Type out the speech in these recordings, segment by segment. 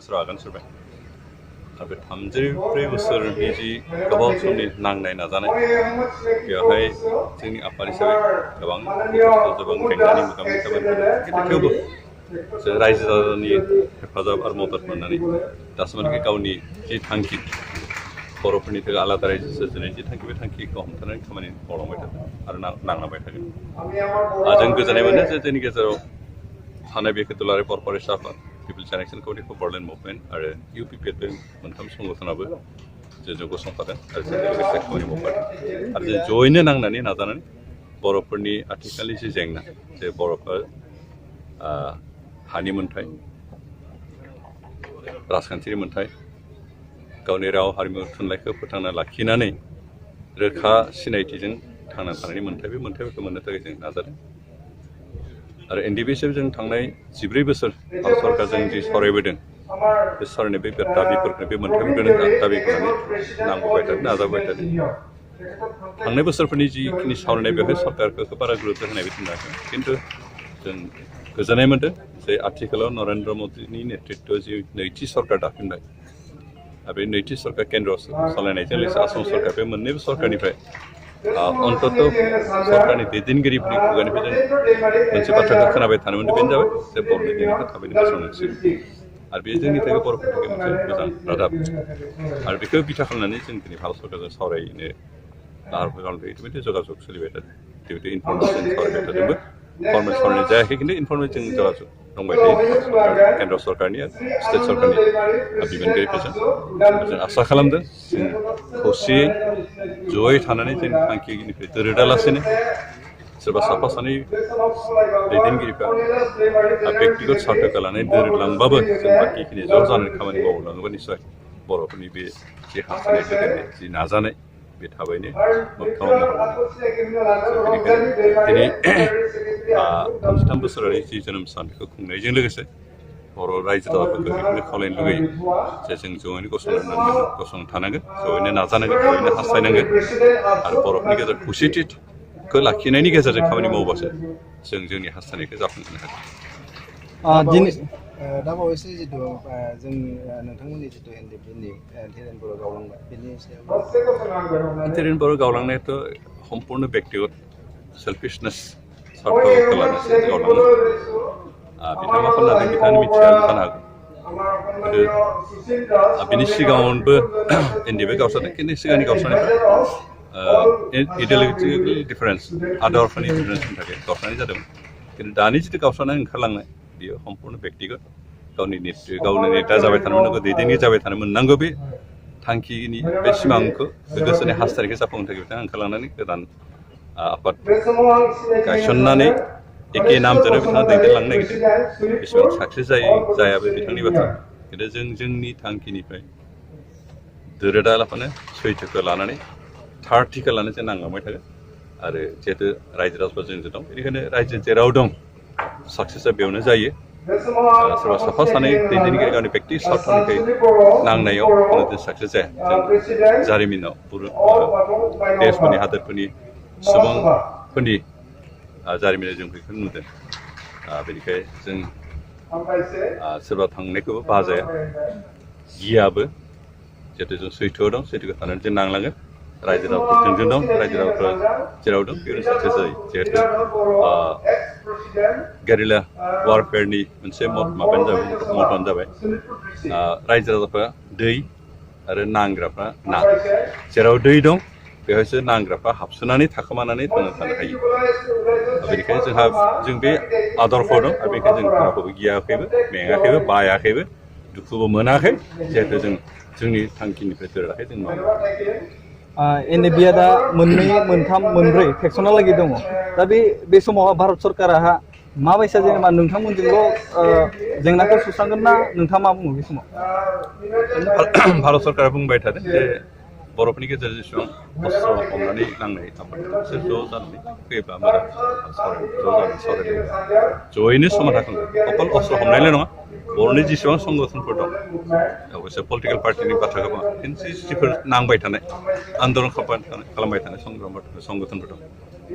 बोसोर आगान सुरबाय आरो बे 34 बोसोरनि जि गोबाव समनि नांनाय नाजानाय बेवहाय जोंनि आफाद हिसाबै गोबां गोबां जेंनानि मोगा मोगि जाबाय खिन्थु थेवबो जों रायजो राजानि हेफाजाब आरो मदद मोननानै दासिमहालागै गावनि जि थांखि बर'फोरनि थाखाय आलादा रायजो सोरजिनायनि जि थांखि बे थांखिखौ हमथानानै खामानि मावलांबाय थागोन आरो नांलांबाय थागोन। जों गोजोननाय मोनो जे जोंनि गेजेराव थानाय बे दुलाराय बर' फरायसा आफाद people's action committee for Bodoland movement आरो UPPF बे मोनथाम संगठनाबो जों गसंफादों आरो जों लोगोसे खामानि मावफादों आरो जों जयैनो नांनानै नाजानानै बर'फोरनि आथिखालनि जि जेंना जे बर'फोर हानि मोन्थाय राजखान्थिनि मोन्थाय गावनि राव हारिमु थुनलाइखौ फोथांना लाखिनानै रोखा सिनायथिजों थांना थानायनि मोन्थाय बे मोन्थायफोरखौ मोननो थाखाय जों नाजादों आरो NDB हिसाबै जों थांनाय 14 बोसोर भारत सरकारजों जि सावरायबोदों बे सावरायनाय बे दाबिफोरखौ बे मोन्थायफोरखौनो दाबि खालामनानै नांबोबाय थादों नाजाबाय थादों। थांनाय बोसोरफोरनि जिखिनि सावरायनाय बेवहाय सरकारखौ बारा गुरुत्व होनाय बायदि नुवाखै खिन्थु जों गोजोननाय मोन्दों जे आथिखालाव नरेन्द्र मदिनि नेतृत्वआव जि नैथि सरकार दाफिनबाय आरो बे नैथि सरकार केन्द्र सालायनायजों लोगोसे आसाम सरकार बे मोननैबो सरकारनिफ्राय अन्तत सरकारनि दैदेनगिरिफोरनि खुगानिफ्राय जों मोनसे बाथ्राखौ खोनाबाय थानो मोनदों बेनो जाबाय जे बर'नि जेंनाखौ थाबैनो फोस्रांनांसिगोन आरो बे जोंनि थाखाय बर'फोरनि थाखाय मोनसे मोजां रादाब आरो बेखौ बिथा खालामनानै जों दिनै भारत सरकारजों सावरायनो लाहार फाहार खालामदों इतिमধ্যে जगाजग सोलिबाय थादों इतिमধ্যে इनफर्मेसन सावरायबाय थादोंबो फर्मेल सावरायनाय जायाखै खिन्थु इनफर्मेल जों जगाजग दंबाय थायो केन्द्र सरकारनि आरो स्टेट सरकारनि बिबानगिरिफोरजों जों आसा खालामदों जों खौसेयै जयै थानानै जों थांखिनिफ्राय दोरोदालासेनो सोरबा साफा सानै दैदेनगिरिफ्रा बेक्तिगत स्वार्थखौ लानानै दोरोदलांबाबो जों बाखिखिनि ज' जानानै खामानि मावलाङोबा निस्सय बर'फोरनि बे जि हास्थायनाय दोरोदनाय जि नाजानाय बे थाबैनो मोगथाङाव महर मोनगोन दिनै 33 बोसोरारि जि जोनोम सान बेखौ खुंनायजों लोगोसे बर' रायजो राजाफोरखौ बेखौनो खावलायनो लुगैयो जे जों ज'यैनो गसंना थानांगोन ज'यैनो नाजानांगोन ज'यैनो हास्थायनांगोन आरो बर'फोरनि गेजेराव खौसेथिखौ लाखिनायनि गेजेरजों खामानि मावबासो जों जोंनि हास्थायनायखौ जाफुंहोनो हागोन। दा बावैसो जितु जों नोंथांमोननि जितु NDBनि धीरेन बर' गावलांबाय बेनि सायाव धीरेन बर' गावलांनायाथ' सम्पूर्ण बेक्तिगत सेल्फिशनेस स्वार्थखौ लानानैसो गावलाङो बिथाङा मा खालामदों बिथाङा मिथियाबो जानो हागौ खिन्थु बिनि सिगाङावबो NDB गावस्रादों खिन्थु सिगांनि गावस्रानायफ्रा इडिय'लजिकेल डिफारेन्स आदर्शनि डिफारेन्सनि थाखाय गावस्रानाय जादोंमोन खिन्थु दानि जितु गावस्रानाय ओंखारलांनाय बियो सम्पूर्ण बेक्तिगत गावनि नेता जाबाय थानो मोननांगौ दैदेनगिरि जाबाय थानो मोननांगौ बे थांखिनि बे सिमांखौ बे गोसोनि हास्थायनायखौ जाफुंहोनो थाखाय बिथाङा ओंखारलांनानै गोदान आफाद गायसननानै एखे नामजोंनो बिथाङा दैदेनलांनो नागिरदों बेसेबां साक्सेस जाया बे बिथांनि बाथ्रा खिन्थु जों जोंनि थांखिनिफ्राय दोरोदालाफानो सैथोखौ लानानै थारथिखौ लानानै जों नांलांबाय थागोन आरो जिहेतु रायजो राजाफोर जोंजों दं बेनिखायनो रायजो जेराव दं साक्सेसआ बेयावनो जायो सोरबा साफा सानै दैदेनगिरि गावनि बेक्ति स्वार्थनिफ्राय नांनायाव जों साक्सेस जाया जों जारिमिनाव देशफोरनि हादोरफोरनि सुबुंफोरनि जारिमिनाव जों बेखौ नुदों बेनिखायनो जों सोरबा थांनायखौबो बाजाया गियाबो जिहेतु जों सैथोआव दं सैथोखौ थानानै जों नांलांगोन रायजो राजाफोर जोंजों दं रायजो राजाफोरा जेराव दं बेयावनो साक्सेस जायो जिहेतु गेरिला वारफेयारनि मोनसे मतानो जाबाय रायजो राजाफ्रा दै आरो नांग्राफ्रा ना जेराव दै दं बेवहायसो नांग्राफ्रा हाबसोनानै थाखोमानानै थांना थानो हायो बेनिखायनो जों बे आदर्श दं आरो बेनिखायनो जों रावखौबो गियाखैबो मेङाखैबो बायाखैबो दुखुबो मोनाखै जिहेतु जों जोंनि थांखिनिफ्राय दोरोदाखै जों मावो NDBआ दा मोननै मोनथाम मोनब्रै फेक्सनहालागै दङ दा बे समाव भारत सरकारा माबायसा जेनेबा नोंथांमोनजोंल' जेंनाखौ सुस्रांगोन ना नोंथाङा मा बुङो बे समाव भारत सरकारा बुंबाय थादों जे बर'फोरनि गेजेराव जेसेबां अस्त्र हमनानै नांनाय बिसोर ज' जानानै फैयोब्ला मोजां सावरायलायगोन जयैनो समाधान खालामगोन अकल अस्त्र हमनायल' नङा बर'नि जेसेबां संगठनफोर दं अबयसे पलिटिकेल पार्टिनि बाथ्राखौ बुङा खिन्थु जिफोर नांबाय थानाय आन्दलन खालामबाय थानाय संगठनफोर दं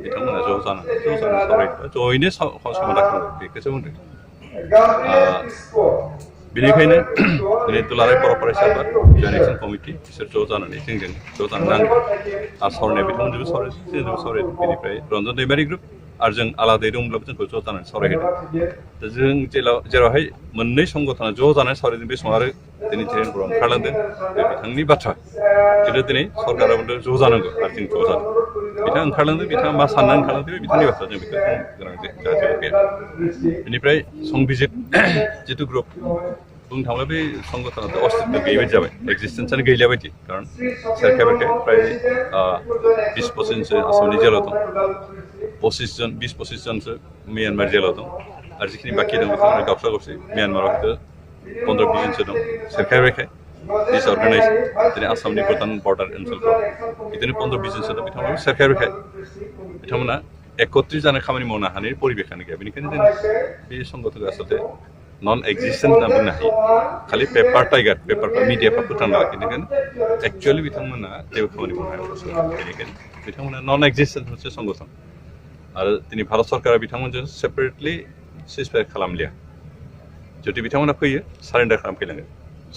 बिथांमोना ज' जानानै सावरायबा जयैनो समाधान खालामगोन बेखौसो बुंदों बेनिखायनो दिनै दुलाराय बर' फरायसा आफाद जयेन्ट एक्सन कमिटि बिसोर ज' जानानै जोंजों ज' जानो नांगौ आरो सावरायनाय बिथांमोनजोंबो सावरायदों जोंजोंबो सावरायदों बेनिफ्राय रन्जन दैमारि ग्रुप आरो जों आलादायै दंब्लाबो जोंखौ ज' जानानै सावरायहोदों दा जों जेरावहाय मोननै संगठना ज' जानानै सावरायदों बे समाव आरो दिनै धीरेन बर' ओंखारलांदों बे बिथांनि बाथ्रा खिन्थु दिनै सरकाराबो ज' जानांगौ आरो जों ज' जादों बिथाङा ओंखारलांदों बिथाङा मा साननानै ओंखारलांदों बे बिथांनि बाथ्रा जों बेखौ बुंनो गोनां जाहाथे गैया बेनिफ्राय संबिजित जिथु ग्रुप बुंनो थाङोब्ला बे संगठनाथ' अस्तित्व गैयै बायदि जाबाय एक्जिस्टेन्सआनो गैलिया बायदि खारन सोरखार फ्राय 20-25 जनसो आसामनि जेलाव दं 20-25 जनसो म्यानमार जेलाव दं आरो जिखिनि बाखि दं बिथांमोना गावस्रा गावसि म्यानमाराव हयथ' 15-20 जनसो दं सोरखार बेखाय डिसअर्गानाइज दिनै आसामनि भुटान बर्डार ओनसोलफ्राव बिदिनो 15-20 जनसो दं बिथांमोना सोरखार बेखाय बिथांमोना एकत्रित जानाय खामानि मावनो हानाय परिबेखानो गैया बेनिखायनो जों बे संगठनखौ आसलथे नन एक्जिस्टेन्ट होनना बुंनो हायो खालि पेपार टाइगार पेपारफ्रा मिडियाफ्रा फोथांना लाखिनांगोन एक्चुवेलि बिथांमोना जेबो खामानि मावनो हाया बेनिखायनो बिथांमोना नन एक्जिस्टेन्ट मोनसे संगठन आरो दिनै भारत सरकारा बिथांमोनजों सेपारेटलि सिजफायार खालामलिया जुदि बिथांमोना फैयो सारेन्डार खालामफैनांगोन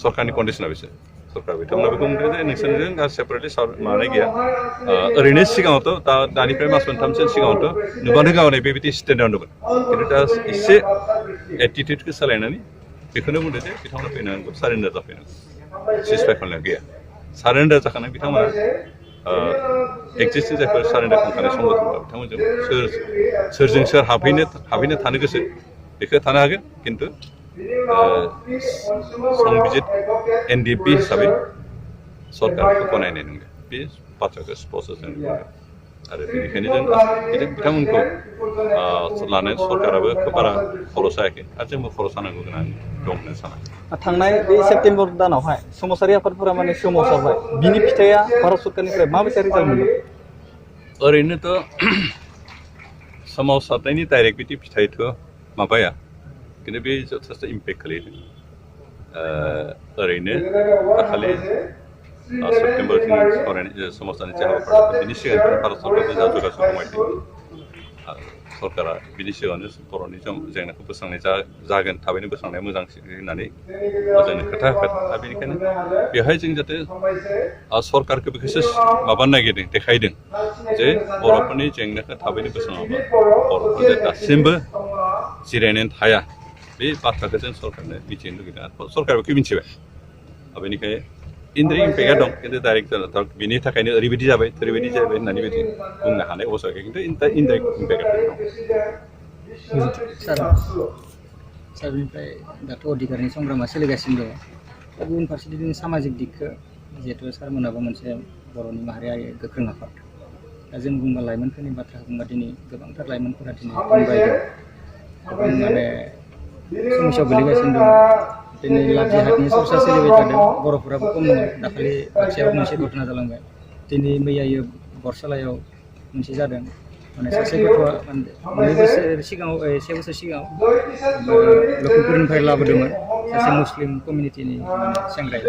सरकारनि कन्डिसना बिसोर सरकार बिथांमोना बेखौ बुंदों जे नोंसोरजों आरो सेपारेटलि मानाय गैया ओरैनो सिगाङावथ' दानिफ्राय मास मोनथामसो सिगाङावथ' नुबानो गावनाय बेबायदि स्टेन्डार्ड दंमोन खिन्थु दा एसे एटिटिउडखौ सोलायनानै बेखौनो बुंदों जे बिथांमोना फैनांगौ सारेन्डार जाफैनांगौ सिजफायार खालामनाया गैया सारेन्डार जाखानाय बिथांमोना एक्जिस्टिं जायफोर सारेन्डार खालामखानाय संगठनफोरा बिथांमोनजों सोरजों सोर हाबहैनो थानो गोसो बेखौ थानो हागोन खिन्थु संबिजित एनडिएफबि हिसाबै सरकारखौ गनायनाय नंला बे बाथ्राखौ स्पष्ट जों बुंदों आरो बेनिखायनो जों बिथांमोनखौ लानानै सरकाराबो खोब बारा खर' सायाखै आरो जोंबो खर' सानांगौ गोनां दं होनना साना थांनाय बे सेप्तेम्बर दानावहाय समाजारि आफादफोरा माने सोमावसारबाय बिनि फिथाइया भारत सरकारनिफ्राय माबायसा रिजाल्ट मोनदों ओरैनोथ' सोमावसारनायनि डाइरेक्ट बिदि फिथाइथ' माबाया खिन्थु बे जथेस्थ' इम्पेक्ट खोलैदों ओरैनो दाखालि सेप्तेम्बर जों सावरायनाय समाजारि जे हाबाफारि बिनि सिगांनिफ्राय भारत सरकारजों जा जगाजग खमायदों सरकारा बिनि सिगाङावनो बर'नि जेंनाखौ बोस्रांनाय जागोन थाबैनो बोस्रांनाया मोजांसिन होननानै जोंनो खोथा होखादों दा बेनिखायनो बेवहाय जों जाहाथे सरकारखौ बेखौसो माबानो नागिरदों देखायदों जे बर'फोरनि जेंनाखौ थाबैनो बोस्राङाब्ला बर'फोरा दासिमबो जिरायनानै थाया बे बाथ्राखौ जों सरकारनो मिथिनो लुगैदों आरो सरकारा बेखौ मिथिबाय बेनिखायनो इनडाइरेक्ट इम्पेक्टआ दं खिन्थु डाइरेक्ट बिनि थाखायनो ओरैबायदि जाबाय होननानै बिदि बुंनो हानाय अबस्था गैया खिन्थु इनडाइरेक्ट इम्पेक्टआ दं सार बेनिफ्राय दाथ' अधिकारनि संग्रामा सोलिगासिनो दङ दा गुबुन फारसेथिं सामाजिक दिगखौ जिहेतु सारमोनाबो मोनसे बर'नि माहारियारि गोख्रों आफाद दा जों बुंबा लाइमोनफोरनि बाथ्रा बुंबा दिनै गोबांथार लाइमोनफोरा दिनै बुंबायदों गोबां माने समस्यायाव गोलैगासिनो दं दिनै लाभ जिहादनि सरसा सोलिबाय थादों बर'फोराबो खम नङा दाखालि बाक्सायाव मोनसे घटना जालांबाय दिनै मैयायो बरसालायाव मोनसे जादों माने सासे गथ'आ 2 बोसोर सिगाङाव 1 बोसोर सिगाङाव लखिमपुरनिफ्राय लाबोदोंमोन सासे मुस्लिम कमिउनिटिनि सेंग्राया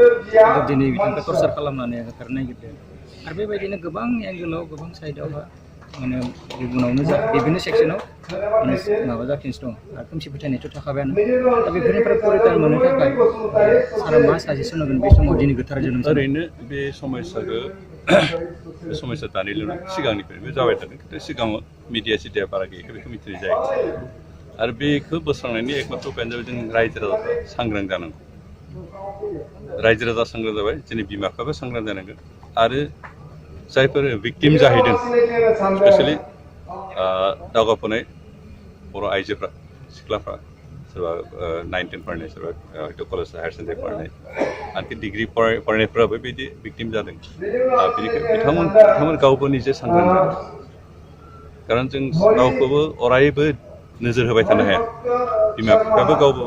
दिनै बिथांखौ टर्चार खालामनानै होखारनो नागिरदों आरो बेबायदिनो गोबां एंगेलाव गोबां साइडआवहा माने गुबुनावनो जा बिभिन्न सेक्सनाव माने माबा जागासिनो दं आरो खोमसि फोथायनायथ' थाखाबायानो दा बेफोरनिफ्राय परित्रान मोननो थाखाय सारा मा साजेसन होगोन बे समाव दिनै गोथार जोनोम ओरैनो बे समस्या दानिल' नङा सिगांनिफ्रायबो जाबाय थादों खिन्थु सिगाङाव मिडिया बारा गैयैखौ बेखौ मिथिनाय जायाखै आरो बेखौ बोस्रांनायनि एकमात्र उपायानो जाबाय जों रायजो राजाफ्रा सांग्रां जानांगौ रायजो राजा सांग्रां जाबाय दिनै बिमा बिफाबो सांग्रां जानांगोन आरो जायफोर भिक्टिम जाहैदों स्पेसियेलि दावगाफुनाय बर' आइजोफ्रा सिख्लाफ्रा सोरबा 19 फरायनाय सोरबा कलेज हायार सेकेन्डारि फरायनाय आनखि डिग्री फरायनायफ्राबो बिदि भिक्टिम जादों बेनिखायनो बिथांमोन गावबो निजे सांग्रां जादों खारन जों गावखौबो अरायबो नोजोर होबाय थानो हाया बिमा बिफायाबो गावनि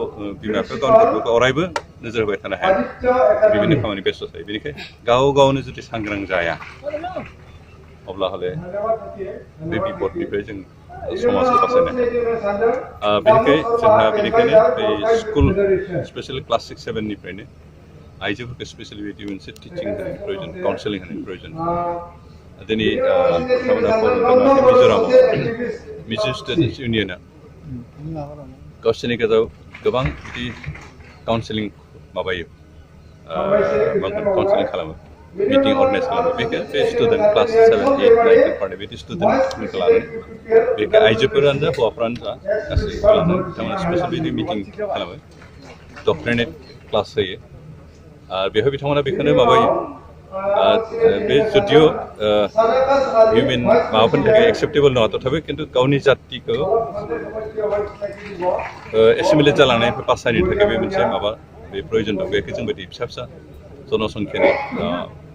गथ'फोरखौ अरायबो नोजोर होबाय थानो हाया बिभिन्न खामानि बेस्थ' थायो बेनिखायनो गावनो जुदि सांग्रां जाया अब्ला हले बे बिपदनिफ्राय जों समाजखौ बासायनो हाया बेनिखायनो बे स्कुल स्पेसियेलि क्लास 6-7 निफ्रायनो आइजोफोरखौ स्पेसियेलि बिदि मोनसे टिचिं होनायनि प्रयोजन काउन्सेलिं होनायनि प्रयोजन दिनै मिज'रामाव मिज'राम स्टुडेन्टस इउनियना गावसोरनि गेजेराव गोबां बिदि काउन्सिलिं माबायो काउन्सिलिं खालामो मिटिं अर्गानाइज खालामो बेखौ बे स्टुडेन्ट क्लास 7, 8, 9 फरायनाय बिदि स्टुडेन्टफोरखौ लानानै बेखौ आइजोफोरानो जा हौवाफोरानो जा गासैखौबो लानानै बिथांमोना स्पेसियेल बिदि मिटिं खालामो डक्ट्रिनेट क्लास होयो आरो बेवहाय बिथांमोना बेखौनो माबायो बे जुदिअ हिउमेन माबाफोरनि थाखाय एक्सेप्टेबल नङा तथापि खिन्थु गावनि जातिखौ एसिमिलेट जालांनायनिफ्राय बासायनो थाखाय बे मोनसे माबा बे प्रयजन दं बेखौ जों बायदि फिसा फिसा जनसंख्यानि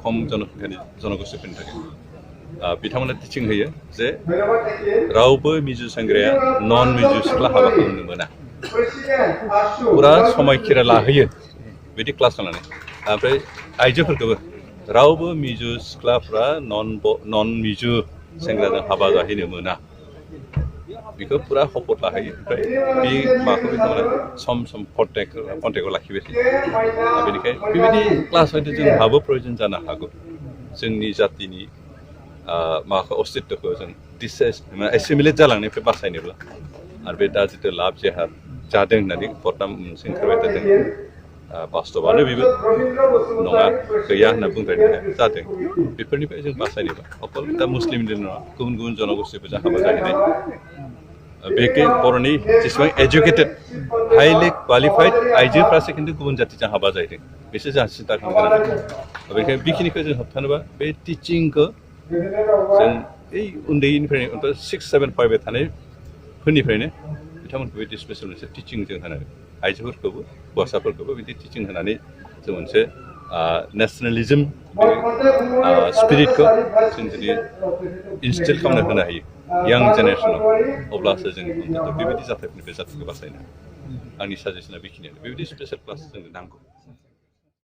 खम जनसंख्यानि जनगोष्ठीफोरनि थाखाय बिथांमोना टिचिं होयो जे रावबो मिजु सेंग्राया नन मिजु सिख्ला हाबा खालामनो मोना पुरा समायखिरा लाहोयो बिदि क्लास लानानै ओमफ्राय आइजोफोरखौबो रावबो मिजु सिख्लाफ्रा नन मिजु सेंग्राजों हाबा जाहैनो मोना बेखौ पुरा हपट लाहोयो ओमफ्राय बे माखौ बिथांमोना सम सम कन्टेक्टआव लाखिबाय थायो बेनिखायनो बेबायदि क्लास हयथ' जोंहाबो प्रयजन जानो हागौ जोंनि जातिनि माखौ अस्तित्वखौ जों एसिमिलेट जालांनायनिफ्राय बासायनोब्ला आरो बे दा जितु लाभ जेहार जादों होननानै बदनाम मोनसे ओंखारबाय थादों बास्तबानो बेबो नङा गैया होनना बुंद्रायनो हाया जादों बेफोरनिफ्राय जों बासायनोबा अकल दा मुस्लिमजों नङा गुबुन गुबुन जनगोष्ठीफोरजों हाबा जाहैनाय बेखौ बर'नि जेसेबां एजुकेटेड हाइलि क्वालिफाइड आइजोफ्रासो खिन्थु गुबुन जातिजों हाबा जाहैदों बिसोर जोंहा सिन्था खालामनो गोनां बेनिखायनो बेखिनिखौ जों होबथानोबा बे टिचिंखौ जों ओइ उन्दैनिफ्रायनो 6, 7 फरायबाय थानायफोरनिफ्रायनो बिथांमोनखौ बिदि स्पेसियेल मोनसे टिचिं जों होनांगोन आइजोफोरखौबो हौवासाफोरखौबो बिदि टिचिं होनानै जों मोनसे नेसनेलिज्म स्पिरिटखौ जों जुदि इनस्टिल खालामनो होनो हायो यां जेनेरेसनाव अब्लासो जों बेबायदि जाथायफोरनिफ्राय जातिखौ बासायनो हायो आंनि साजेसना बेखिनियानो बेबायदि स्पेसियेल क्लास जोंनो नांगौ